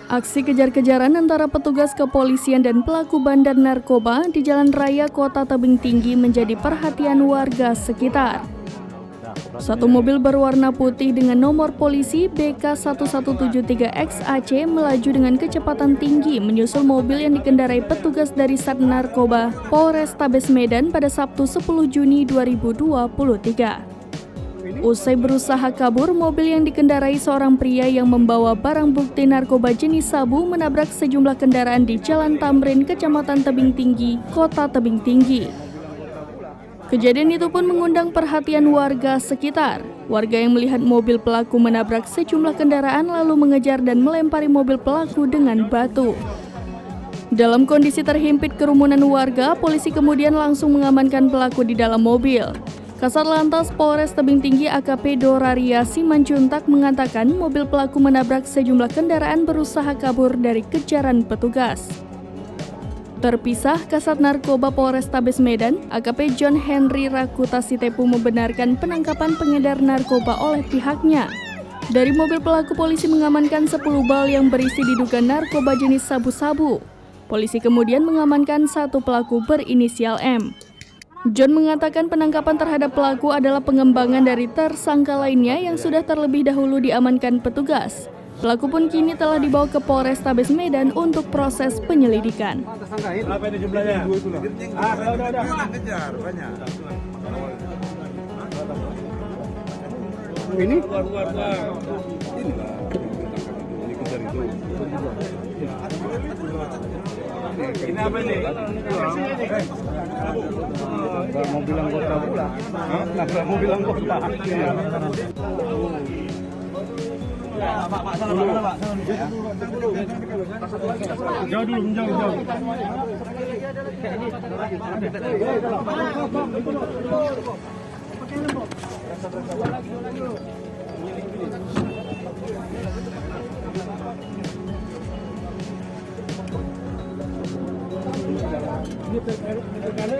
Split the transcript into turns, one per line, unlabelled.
Aksi kejar-kejaran antara petugas kepolisian dan pelaku bandar narkoba di Jalan Raya Kota Tebing Tinggi menjadi perhatian warga sekitar. Satu mobil berwarna putih dengan nomor polisi BK1173XAC melaju dengan kecepatan tinggi menyusul mobil yang dikendarai petugas dari Sat Narkoba Polrestabes Medan pada Sabtu 10 Juni 2023. Usai berusaha kabur, mobil yang dikendarai seorang pria yang membawa barang bukti narkoba jenis sabu menabrak sejumlah kendaraan di Jalan Tamrin, Kecamatan Tebing Tinggi, Kota Tebing Tinggi. Kejadian itu pun mengundang perhatian warga sekitar. Warga yang melihat mobil pelaku menabrak sejumlah kendaraan lalu mengejar dan melempari mobil pelaku dengan batu. Dalam kondisi terhimpit kerumunan warga, polisi kemudian langsung mengamankan pelaku di dalam mobil. Kasat Lantas Polres Tebing Tinggi AKP Doraria Simanjuntak mengatakan mobil pelaku menabrak sejumlah kendaraan berusaha kabur dari kejaran petugas. Terpisah, Kasat Narkoba Polrestabes Medan, AKP John Henry Rakuta Sitepu membenarkan penangkapan pengedar narkoba oleh pihaknya. Dari mobil pelaku, polisi mengamankan 10 bal yang berisi diduga narkoba jenis sabu-sabu. Polisi kemudian mengamankan satu pelaku berinisial M. John mengatakan penangkapan terhadap pelaku adalah pengembangan dari tersangka lainnya yang sudah terlebih dahulu diamankan petugas. Pelaku pun kini telah dibawa ke Polrestabes Medan untuk proses penyelidikan.
Berapa ini jumlahnya?
Ini?
Ini apa ini?
Mobil anggota pula. Nabrak mobil anggota.
Pak, sana Pak. Jauh dulu, menjauh. Ini